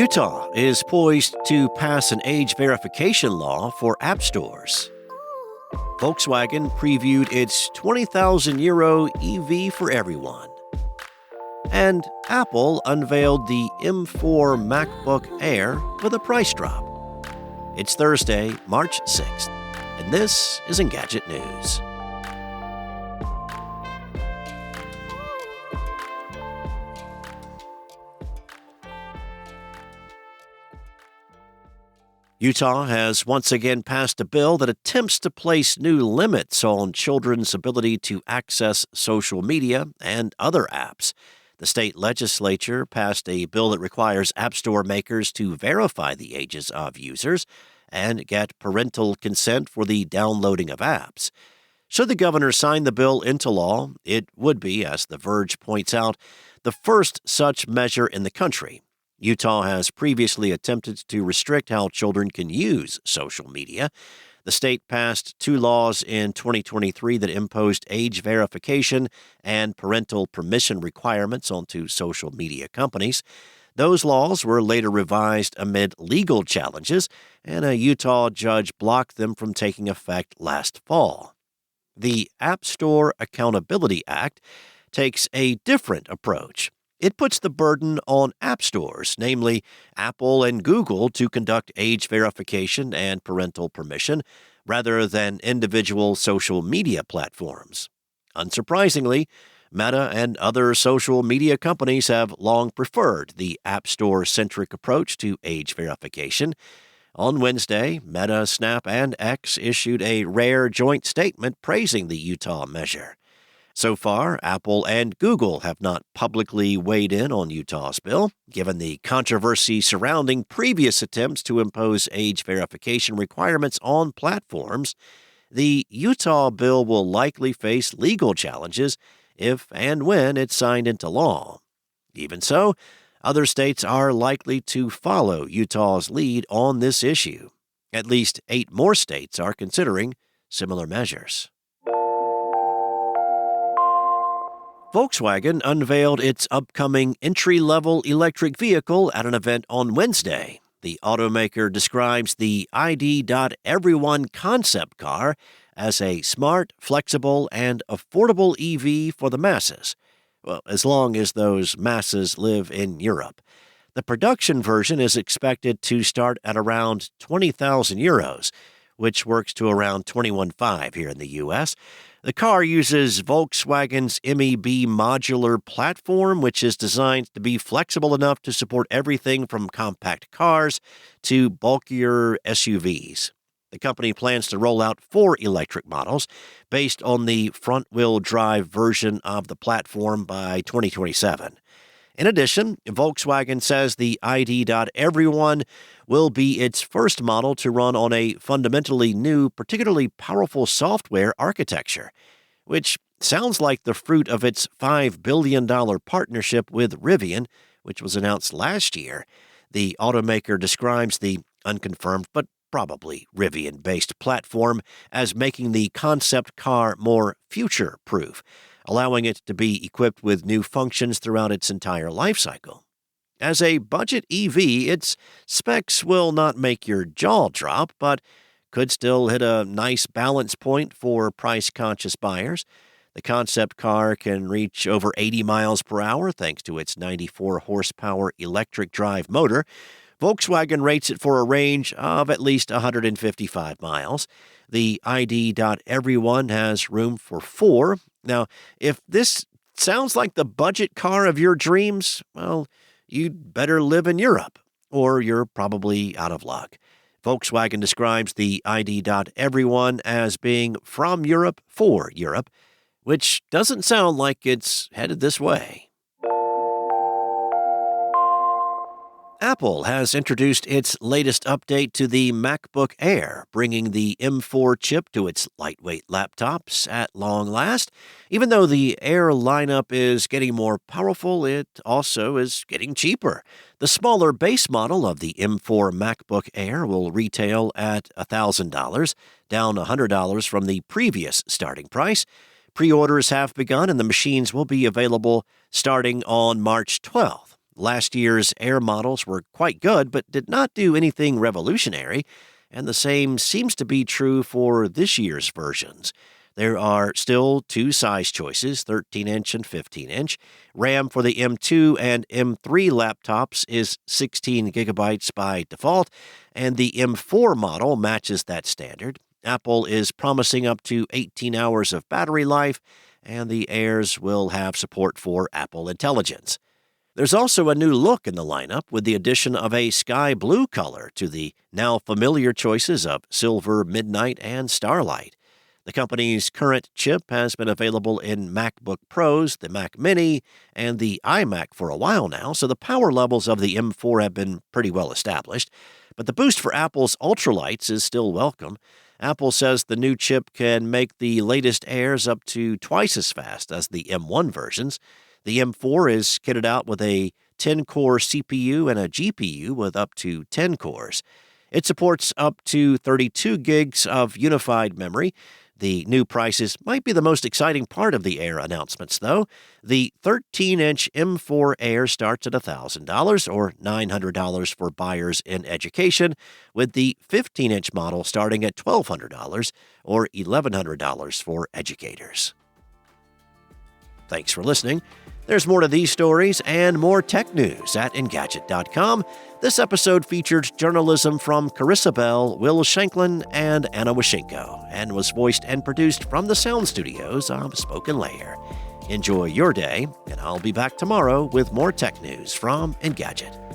Utah is poised to pass an age verification law for app stores. Volkswagen previewed its €20,000 EV for everyone. And Apple unveiled the M4 MacBook Air with a price drop. It's Thursday, March 6th, and this is Engadget News. Utah has once again passed a bill that attempts to place new limits on children's ability to access social media and other apps. The state legislature passed a bill that requires App Store makers to verify the ages of users and get parental consent for the downloading of apps. Should the governor sign the bill into law, it would be, as The Verge points out, the first such measure in the country. Utah has previously attempted to restrict how children can use social media. The state passed two laws in 2023 that imposed age verification and parental permission requirements onto social media companies. Those laws were later revised amid legal challenges, and a Utah judge blocked them from taking effect last fall. The App Store Accountability Act takes a different approach. It puts the burden on app stores, namely Apple and Google, to conduct age verification and parental permission rather than individual social media platforms. Unsurprisingly, Meta and other social media companies have long preferred the App Store-centric approach to age verification. On Wednesday, Meta, Snap, and X issued a rare joint statement praising the Utah measure. So far, Apple and Google have not publicly weighed in on Utah's bill, given the controversy surrounding previous attempts to impose age verification requirements on platforms. The Utah bill will likely face legal challenges if and when it's signed into law. Even so, other states are likely to follow Utah's lead on this issue. At least 8 more states are considering similar measures. Volkswagen unveiled its upcoming entry-level electric vehicle at an event on Wednesday. The automaker describes the ID.Everyone concept car as a smart, flexible, and affordable EV for the masses. Well, as long as those masses live in Europe. The production version is expected to start at around €20,000, which works to around $21,500 here in the U.S. The car uses Volkswagen's MEB modular platform, which is designed to be flexible enough to support everything from compact cars to bulkier SUVs. The company plans to roll out 4 electric models based on the front-wheel drive version of the platform by 2027. In addition, Volkswagen says the ID.Everyone will be its first model to run on a fundamentally new, particularly powerful software architecture, which sounds like the fruit of its $5 billion partnership with Rivian, which was announced last year. The automaker describes the unconfirmed but probably Rivian-based platform as making the concept car more future-proof, allowing it to be equipped with new functions throughout its entire life cycle. As a budget EV, its specs will not make your jaw drop, but could still hit a nice balance point for price-conscious buyers. The concept car can reach over 80 miles per hour thanks to its 94-horsepower electric drive motor. Volkswagen rates it for a range of at least 155 miles. The ID.Everyone has room for 4. Now, if this sounds like the budget car of your dreams, well, you'd better live in Europe, or you're probably out of luck. Volkswagen describes the ID.Everyone as being from Europe for Europe, which doesn't sound like it's headed this way. Apple has introduced its latest update to the MacBook Air, bringing the M4 chip to its lightweight laptops at long last. Even though the Air lineup is getting more powerful, it also is getting cheaper. The smaller base model of the M4 MacBook Air will retail at $1,000, down $100 from the previous starting price. Pre-orders have begun, and the machines will be available starting on March 12th. Last year's Air models were quite good, but did not do anything revolutionary, and the same seems to be true for this year's versions. There are still two size choices, 13-inch and 15-inch. RAM for the M2 and M3 laptops is 16 gigabytes by default, and the M4 model matches that standard. Apple is promising up to 18 hours of battery life, and the Airs will have support for Apple Intelligence. There's also a new look in the lineup with the addition of a sky blue color to the now familiar choices of silver, midnight, and starlight. The company's current chip has been available in MacBook Pros, the Mac Mini, and the iMac for a while now, so the power levels of the M4 have been pretty well established. But the boost for Apple's ultralights is still welcome. Apple says the new chip can make the latest Airs up to twice as fast as the M1 versions. The M4 is kitted out with a 10-core CPU and a GPU with up to 10 cores. It supports up to 32 gigs of unified memory. The new prices might be the most exciting part of the Air announcements, though. The 13-inch M4 Air starts at $1,000 or $900 for buyers in education, with the 15-inch model starting at $1,200 or $1,100 for educators. Thanks for listening. There's more to these stories and more tech news at Engadget.com. This episode featured journalism from Carissa Bell, Will Shanklin, and Anna Washenko, and was voiced and produced from the sound studios of Spoken Layer. Enjoy your day, and I'll be back tomorrow with more tech news from Engadget.